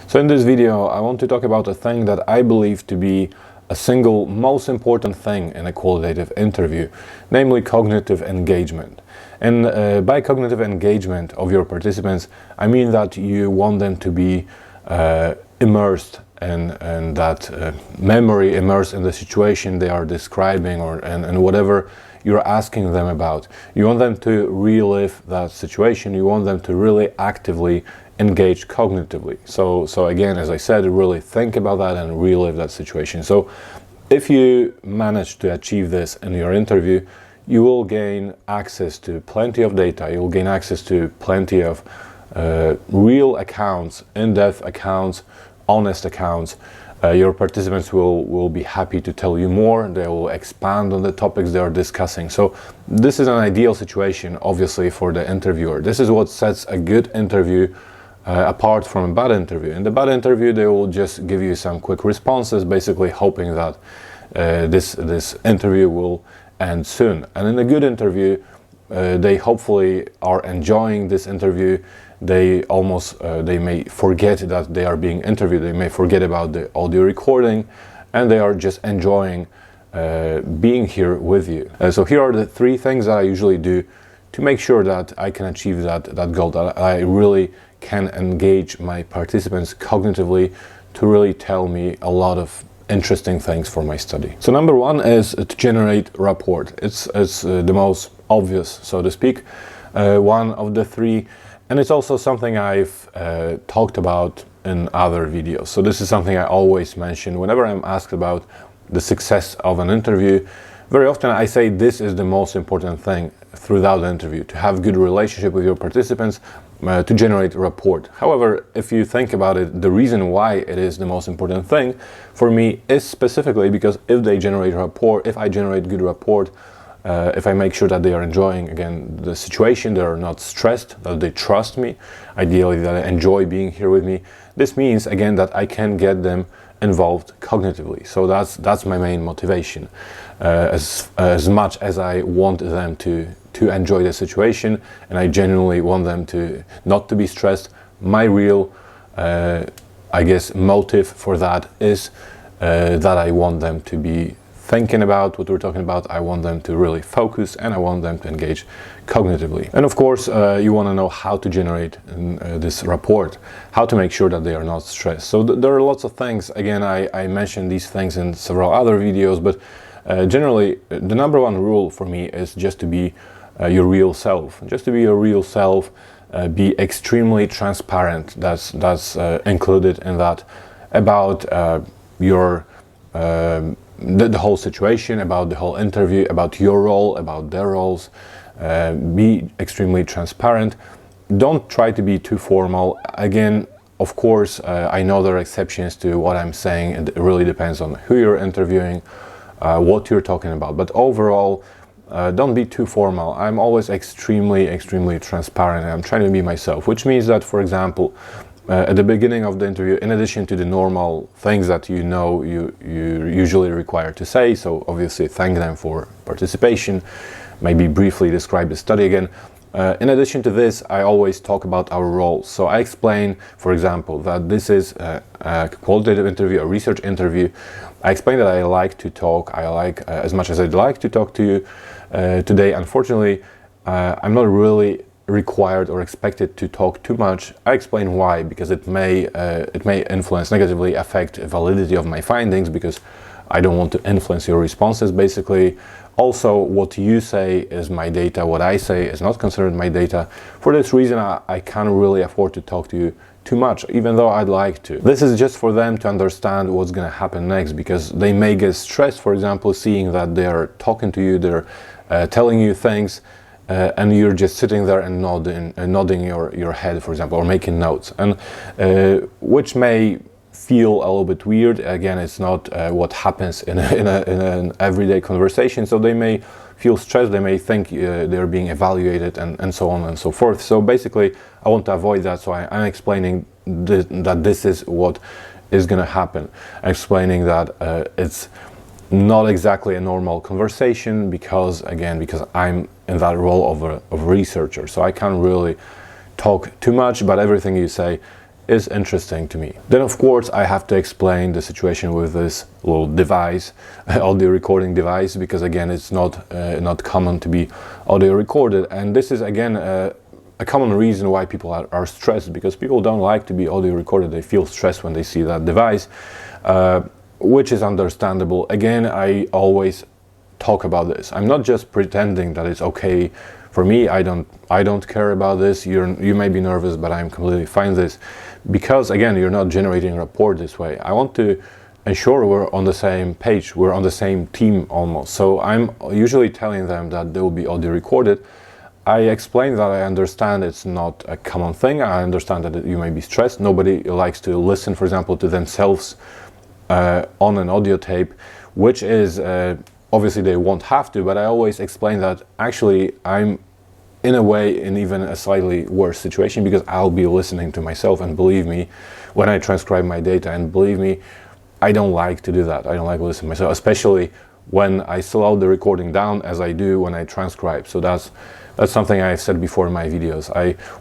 So in this video, I want to talk about a thing that I believe to be a single most important thing in a qualitative interview, namely cognitive engagement. And by cognitive engagement of your participants, I mean that you want them to be immersed in that memory, immersed in the situation they are describing and whatever you're asking them about. You want them to relive that situation. You want them to really actively engage cognitively. So again, as I said, really think about that and relive that situation. So if you manage to achieve this in your interview, you will gain access to plenty of data. You'll gain access to plenty of real accounts, in-depth accounts, honest accounts. Your participants will be happy to tell you more. They will expand on the topics they are discussing. So this is an ideal situation, obviously, for the interviewer. This is what sets a good interview apart from a bad interview. In the bad interview, they will just give you some quick responses, basically hoping that this interview will end soon. And in a good interview, they hopefully are enjoying this interview. They may forget that they are being interviewed. They may forget about the audio recording, and they are just enjoying being here with you. So here are the 3 things that I usually do to make sure that I can achieve that goal, that I really can engage my participants cognitively to really tell me a lot of interesting things for my study. So number 1 is to generate rapport. It's the most obvious, so to speak, one of the 3, and it's also something I've talked about in other videos. So this is something I always mention whenever I'm asked about the success of an interview. Very often I say this is the most important thing throughout the interview, to have good relationship with your participants, to generate rapport. However, if you think about it, the reason why it is the most important thing for me is specifically because if they generate rapport, if I generate good rapport, if I make sure that they are enjoying, again, the situation, they are not stressed, that they trust me, ideally that they enjoy being here with me, this means, again, that I can get them involved cognitively. So that's my main motivation. As much as I want them to enjoy the situation, and I genuinely want them to not to be stressed, my real I guess motive for that is that I want them to be thinking about what we're talking about. I want them to really focus, and I want them to engage cognitively. And of course, you want to know how to generate this rapport, how to make sure that they are not stressed. So there are lots of things. Again, I mentioned these things in several other videos, but generally, the number 1 rule for me is just to be your real self. Just to be your real self, be extremely transparent. That's included in that, about the whole situation, about the whole interview, about your role, about their roles. Be extremely transparent. Don't try to be too formal. Again, of course, I know there are exceptions to what I'm saying. It really depends on who you're interviewing, what you're talking about. But overall, don't be too formal. I'm always extremely transparent. I'm trying to be myself, which means that, for example, at the beginning of the interview, in addition to the normal things that you usually required to say, so obviously thank them for participation, maybe briefly describe the study again. In addition to this, I always talk about our roles. So I explain, for example, that this is a qualitative interview, a research interview. I explain that I like to talk. I like, as much as I'd like to talk to you today, unfortunately, I'm not really required or expected to talk too much. I explain why, because it may influence, negatively affect validity of my findings, because I don't want to influence your responses, basically. Also, what you say is my data, what I say is not considered my data. For this reason, I can't really afford to talk to you too much, even though I'd like to. This is just for them to understand what's going to happen next, because they may get stressed, for example, seeing that they are talking to you, they're telling you things, and you're just sitting there and nodding your head, for example, or making notes, and which may feel a little bit weird. Again, it's not what happens in an everyday conversation, so they may feel stressed, they may think they're being evaluated, and so on and so forth. So basically, I want to avoid that, so I'm explaining that this is what is going to happen. I'm explaining that it's not exactly a normal conversation, because I'm in that role of a researcher, so I can't really talk too much, but everything you say is interesting to me. Then of course I have to explain the situation with this little device, audio recording device, because again it's not common to be audio recorded, and this is again a common reason why people are stressed, because people don't like to be audio recorded. They feel stressed when they see that device, which is understandable. Again, I always talk about this. I'm not just pretending that it's okay for me. I don't care about this. You may be nervous, but I'm completely fine with this, because again, you're not generating rapport this way. I want to ensure we're on the same page, we're on the same team almost. So I'm usually telling them that they will be audio recorded. I explain that I understand it's not a common thing. I understand that you may be stressed. Nobody likes to listen, for example, to themselves on an audio tape, which is obviously they won't have to, but I always explain that actually I'm in a way in even a slightly worse situation, because I'll be listening to myself, and believe me, when I transcribe my data, and believe me, I don't like to do that. I don't like to listen to myself, especially when I slow the recording down as I do when I transcribe. So that's something I've said before in my videos.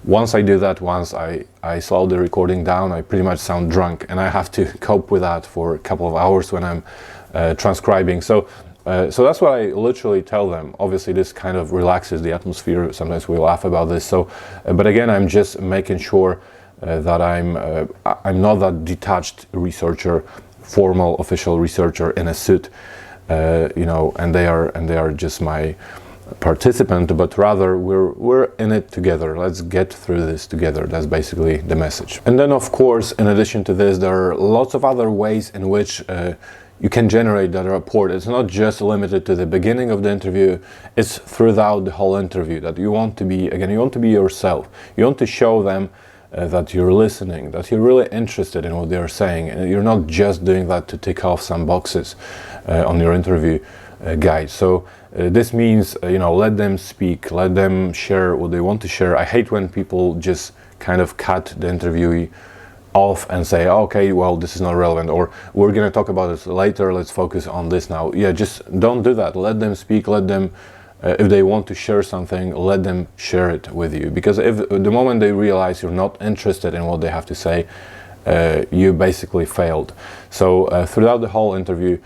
Once I slow the recording down, I pretty much sound drunk, and I have to cope with that for a couple of hours when I'm transcribing. So that's what I literally tell them. Obviously, this kind of relaxes the atmosphere. Sometimes we laugh about this. So, but again, I'm just making sure that I'm not that detached researcher, formal official researcher in a suit, and they are just my participant, but rather we're in it together. Let's get through this together. That's basically the message. And then of course, in addition to this, there are lots of other ways in which you can generate that rapport. It's not just limited to the beginning of the interview, it's throughout the whole interview, that you want to be yourself. You want to show them that you're listening, that you're really interested in what they're saying, and you're not just doing that to tick off some boxes on your interview guide. So this means, let them speak, let them share what they want to share. I hate when people just kind of cut the interviewee off and say, okay, well, this is not relevant, or we're going to talk about this later, let's focus on this now. Yeah, just don't do that. Let them speak, let them, if they want to share something, let them share it with you, because if the moment they realize you're not interested in what they have to say, you basically failed. So throughout the whole interview,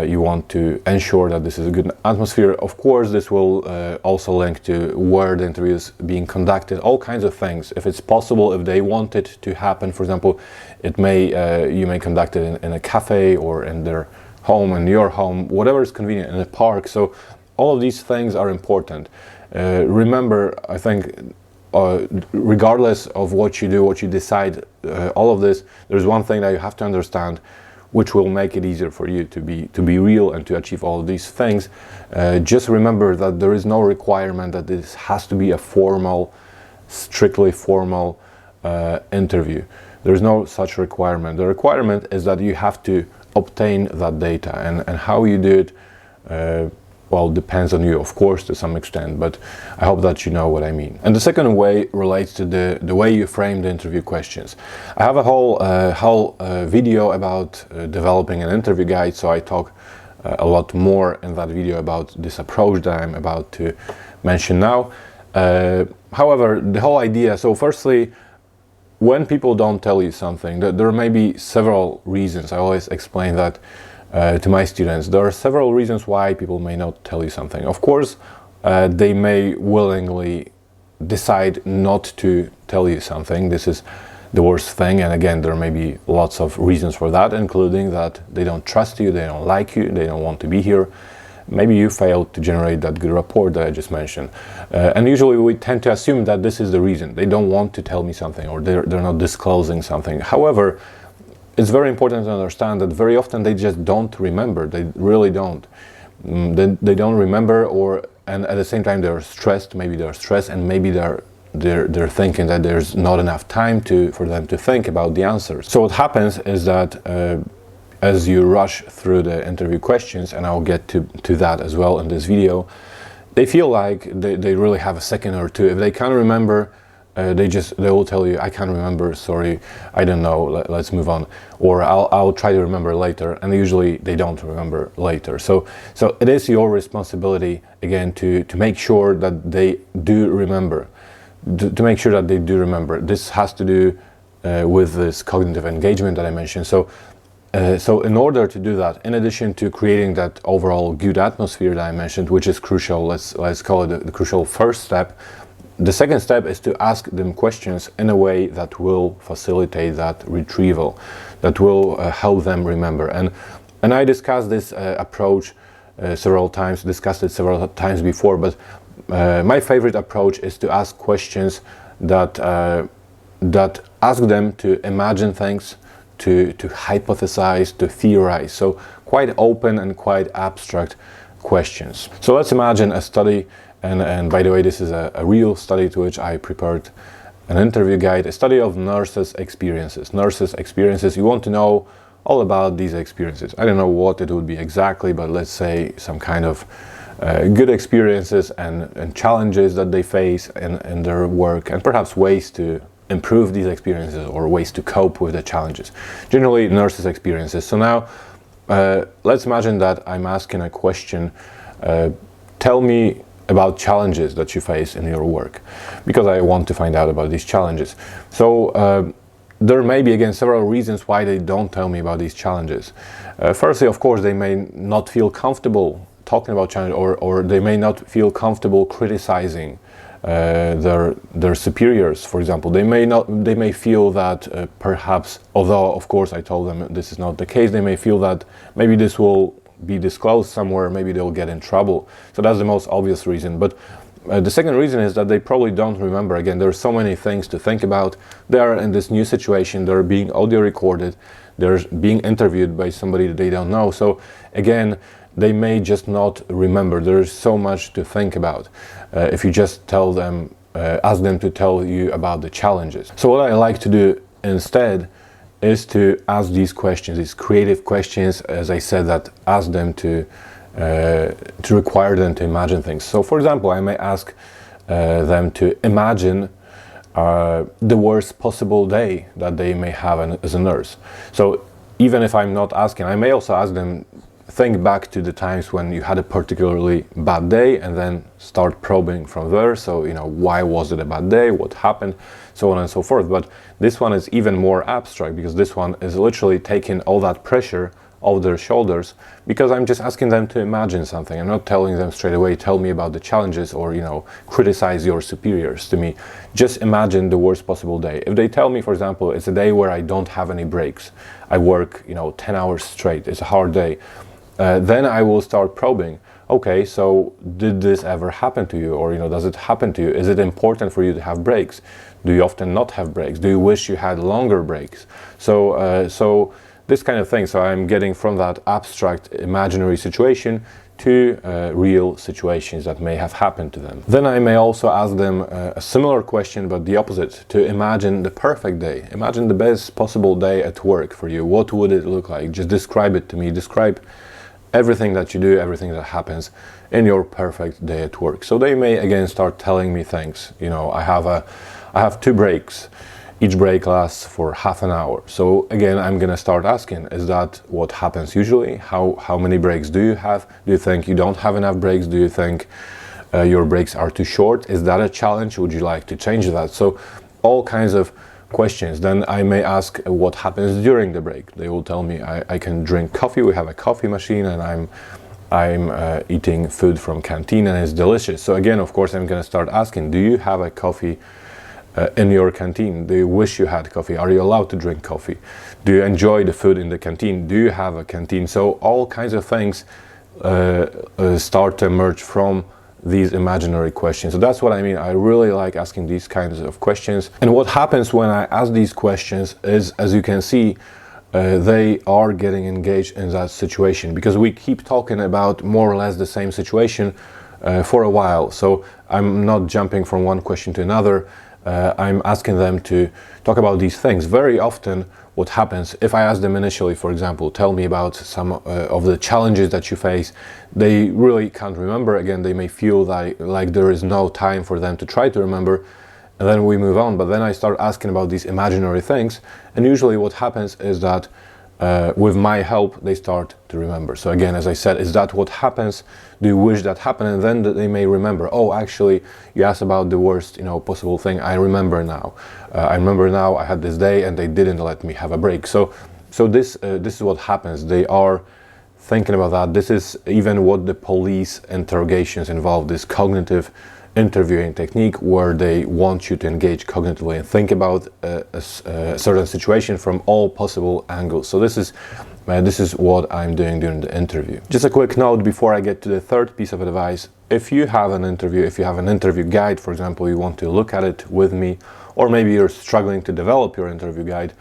you want to ensure that this is a good atmosphere. Of course, this will also link to where the interview is being conducted, all kinds of things. If it's possible, if they want it to happen, for example, you may conduct it in a cafe or in their home, in your home, whatever is convenient, in a park. So all of these things are important. Remember, I think, regardless of what you do, what you decide, all of this, there's one thing that you have to understand, which will make it easier for you to be real and to achieve all of these things. Just remember that there is no requirement that this has to be a strictly formal interview. There is no such requirement. The requirement is that you have to obtain that data, and how you do it, well, depends on you, of course, to some extent, but I hope that you know what I mean. And the second way relates to the way you frame the interview questions. I have a whole video about developing an interview guide, so I talk a lot more in that video about this approach that I'm about to mention now. However, the whole idea, so firstly, when people don't tell you something, there may be several reasons. I always explain that to my students. There are several reasons why people may not tell you something. Of course, they may willingly decide not to tell you something. This is the worst thing, and again, there may be lots of reasons for that, including that they don't trust you, they don't like you, they don't want to be here. Maybe you failed to generate that good rapport that I just mentioned. And usually we tend to assume that this is the reason. They don't want to tell me something, or they're not disclosing something. However, it's very important to understand that very often they just don't remember. They really don't. They don't remember, and at the same time they're stressed. Maybe they're stressed, and maybe they're thinking that there's not enough time for them to think about the answers. So what happens is that as you rush through the interview questions, and I'll get to that as well in this video, they feel like they really have a second or two. If they can't remember, they will tell you, I can't remember, sorry, I don't know, let's move on, or I'll try to remember later, and usually they don't remember later. So it is your responsibility, again, to make sure that they do remember, to make sure that they do remember. This has to do with this cognitive engagement that I mentioned. So in order to do that, in addition to creating that overall good atmosphere that I mentioned, which is crucial, let's call it the crucial first step, the second step is to ask them questions in a way that will facilitate that retrieval, that will help them remember. And I discussed this approach discussed it several times before, but my favorite approach is to ask questions that ask them to imagine things, to hypothesize, to theorize. So quite open and quite abstract questions. So let's imagine a study, and by the way, this is a real study to which I prepared an interview guide, a study of nurses' experiences. Nurses' experiences, you want to know all about these experiences. I don't know what it would be exactly, but let's say some kind of good experiences and challenges that they face in their work, and perhaps ways to improve these experiences or ways to cope with the challenges. Generally, nurses' experiences. So now, let's imagine that I'm asking a question, tell me about challenges that you face in your work, because I want to find out about these challenges. So there may be, again, several reasons why they don't tell me about these challenges. Firstly, of course, they may not feel comfortable talking about challenges, or they may not feel comfortable criticizing their superiors, for example. They may feel that perhaps, although of course I told them this is not the case, they may feel that maybe this will be disclosed somewhere, maybe they'll get in trouble. So that's the most obvious reason. But the second reason is that they probably don't remember. Again, there are so many things to think about. They are in this new situation, they're being audio recorded, they're being interviewed by somebody that they don't know. So again, they may just not remember. There's so much to think about if you just tell them, ask them to tell you about the challenges. So what I like to do instead is to ask these questions, these creative questions, as I said, that ask them to require them to imagine things. So for example, I may ask them to imagine the worst possible day that they may have as a nurse. So even if I'm not asking, I may also ask them, think back to the times when you had a particularly bad day, and then start probing from there. So, why was it a bad day? What happened? So on and so forth. But this one is even more abstract, because this one is literally taking all that pressure off their shoulders, because I'm just asking them to imagine something. I'm not telling them straight away, tell me about the challenges, or, criticize your superiors to me. Just imagine the worst possible day. If they tell me, for example, it's a day where I don't have any breaks, I work, 10 hours straight, it's a hard day, then I will start probing. Okay, so did this ever happen to you? Or, does it happen to you? Is it important for you to have breaks? Do you often not have breaks? Do you wish you had longer breaks? So this kind of thing. So I'm getting from that abstract imaginary situation to real situations that may have happened to them. Then I may also ask them a similar question, but the opposite, to imagine the perfect day. Imagine the best possible day at work for you. What would it look like? Just describe it to me. Describe everything that you do, everything that happens in your perfect day at work. So they may again start telling me things. I have 2 breaks. Each break lasts for half an hour. So again, I'm gonna start asking, is that what happens usually? How many breaks do you have? Do you think you don't have enough breaks? Do you think your breaks are too short? Is that a challenge? Would you like to change that? So all kinds of questions. Then I may ask what happens during the break. They will tell me I can drink coffee. We have a coffee machine, and I'm eating food from canteen, and it's delicious. So again, of course, I'm gonna start asking, do you have a coffee in your canteen? Do you wish you had coffee? Are you allowed to drink coffee? Do you enjoy the food in the canteen? Do you have a canteen? So all kinds of things start to emerge from these imaginary questions. So that's what I mean. I really like asking these kinds of questions. And what happens when I ask these questions is, as you can see, they are getting engaged in that situation, because we keep talking about more or less the same situation for a while. So I'm not jumping from one question to another. I'm asking them to talk about these things. Very often what happens, if I ask them initially, for example, tell me about some of the challenges that you face, they really can't remember. Again, they may feel like there is no time for them to try to remember, and then we move on. But then I start asking about these imaginary things, and usually what happens is that with my help, they start to remember. So again, as I said, is that what happens? Do you wish that happened? And then they may remember, oh, actually, you asked about the worst, possible thing. I remember now. I had this day and they didn't let me have a break. So this is what happens. They are thinking about that. This is even what the police interrogations involve, this cognitive interviewing technique, where they want you to engage cognitively and think about a certain situation from all possible angles. So this is what I'm doing during the interview. Just a quick note before I get to the third piece of advice. If you have an interview guide, for example, you want to look at it with me, or maybe you're struggling to develop your interview guide,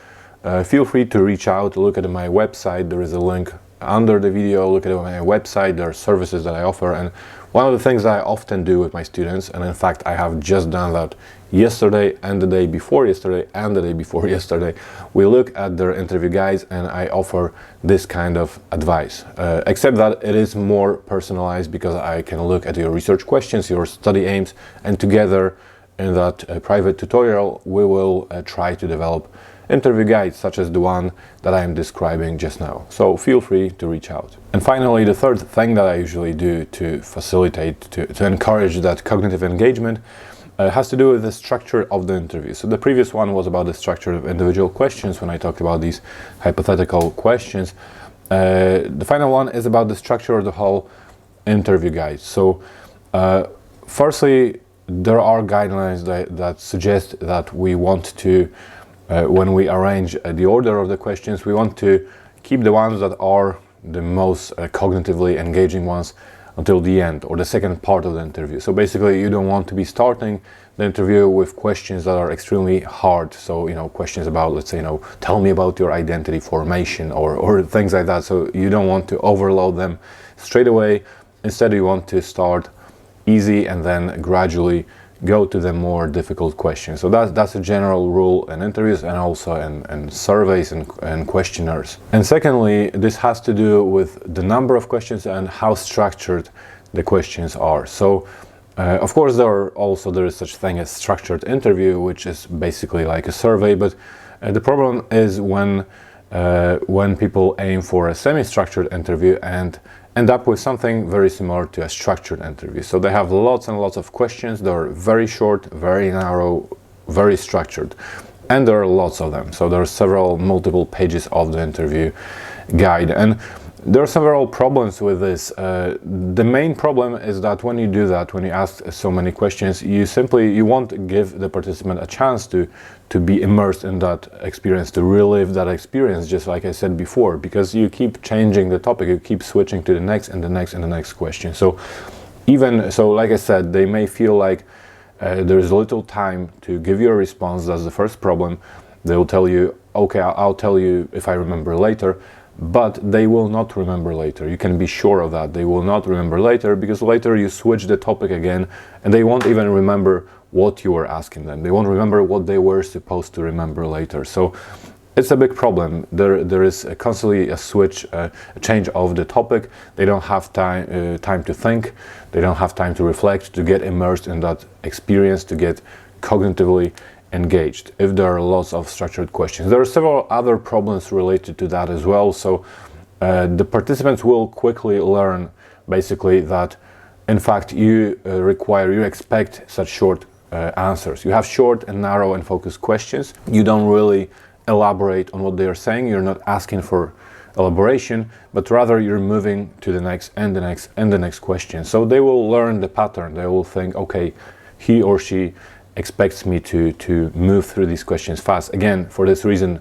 feel free to reach out, look at my website. There is a link under the video. Look at my website. There are services that I offer, and one of the things that I often do with my students, and in fact I have just done that yesterday and the day before yesterday and the day before yesterday, we look at their interview guides and I offer this kind of advice, except that it is more personalized because I can look at your research questions, your study aims, and together in that private tutorial we will try to develop interview guides such as the one that I am describing just now. So feel free to reach out. And finally, the third thing that I usually do to facilitate, to encourage that cognitive engagement has to do with the structure of the interview. So the previous one was about the structure of individual questions when I talked about these hypothetical questions. The final one is about the structure of the whole interview guide. So firstly, there are guidelines that suggest that we want to when we arrange the order of the questions, we want to keep the ones that are the most cognitively engaging ones until the end, or the second part of the interview. So basically, you don't want to be starting the interview with questions that are extremely hard. So, questions about, let's say, tell me about your identity formation or things like that. So you don't want to overload them straight away. Instead, you want to start easy and then gradually go to the more difficult questions. So that's a general rule in interviews and also in surveys and questionnaires. And secondly, this has to do with the number of questions and how structured the questions are. So of course there is such thing as structured interview, which is basically like a survey, but the problem is when people aim for a semi-structured interview and end up with something very similar to a structured interview. So they have lots and lots of questions. They're very short, very narrow, very structured, and there are lots of them. So there are multiple pages of the interview guide, and there are several problems with this. The main problem is that when you do that, when you ask so many questions, you won't give the participant a chance to be immersed in that experience, to relive that experience, just like I said before, because you keep changing the topic, you keep switching to the next and the next and the next question. So like I said, they may feel like there is little time to give you a response. That's the first problem. They will tell you, okay, I'll tell you if I remember later. But they will not remember later. You can be sure of that. They will not remember later, because later you switch the topic again and they won't even remember what you were asking them. They won't remember what they were supposed to remember later. So it's a big problem. There is constantly a switch, a change of the topic. They don't have time to think. They don't have time to reflect, to get immersed in that experience, to get cognitively engaged if there are lots of structured questions. There are several other problems related to that as well. So the participants will quickly learn basically that in fact you expect such short answers. You have short and narrow and focused questions. You don't really elaborate on what they are saying. You're not asking for elaboration, but rather you're moving to the next and the next and the next question. So they will learn the pattern. They will think, okay, he or she expects me to move through these questions fast. Again, for this reason,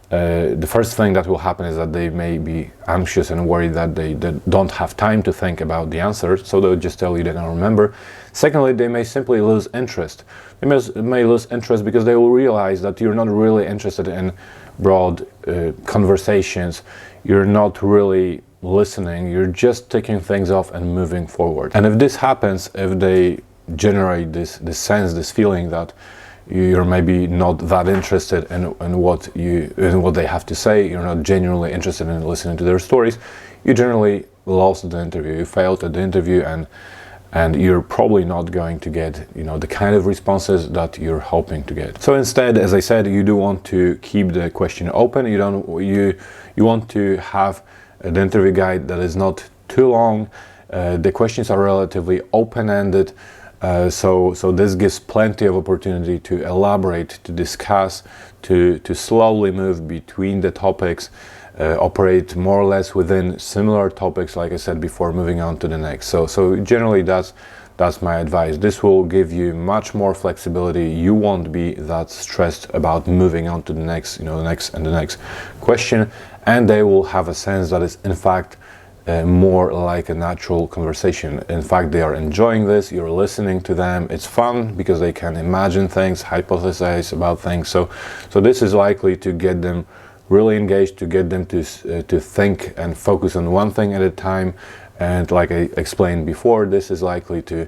the first thing that will happen is that they may be anxious and worried that they don't have time to think about the answer, so they'll just tell you they don't remember. Secondly, they may simply lose interest. They may lose interest because they will realize that you're not really interested in broad conversations. You're not really listening. You're just taking things off and moving forward. And if this happens, if they generate this sense, this feeling that you're maybe not that interested in what they have to say, you're not genuinely interested in listening to their stories, you generally lost the interview, you failed at the interview, and and you're probably not going to get, you know, the kind of responses that you're hoping to get. So instead, as I said, you do want to keep the question open. You want to have the interview guide that is not too long. The questions are relatively open-ended, so this gives plenty of opportunity to elaborate, to discuss, to slowly move between the topics, operate more or less within similar topics, like I said before, moving on to the next. So generally that's my advice. This will give you much more flexibility. You won't be that stressed about moving on to the next, you know, the next question, and they will have a sense that it's in fact more like a natural conversation. In fact, they are enjoying this, you're listening to them, it's fun because they can imagine things, hypothesize about things. So this is likely to get them really engaged, to get them to think and focus on one thing at a time. And like I explained before, this is likely to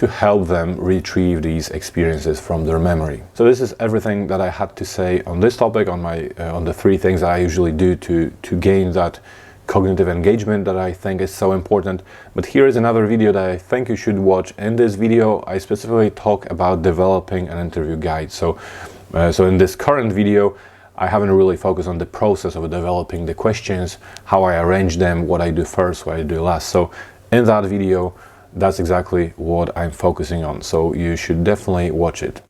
help them retrieve these experiences from their memory. So this is everything that I had to say on this topic, on the 3 things that I usually do to gain that cognitive engagement that I think is so important. But here is another video that I think you should watch. In this video, I specifically talk about developing an interview guide. So in this current video, I haven't really focused on the process of developing the questions, how I arrange them, what I do first, what I do last. So in that video, that's exactly what I'm focusing on. So you should definitely watch it.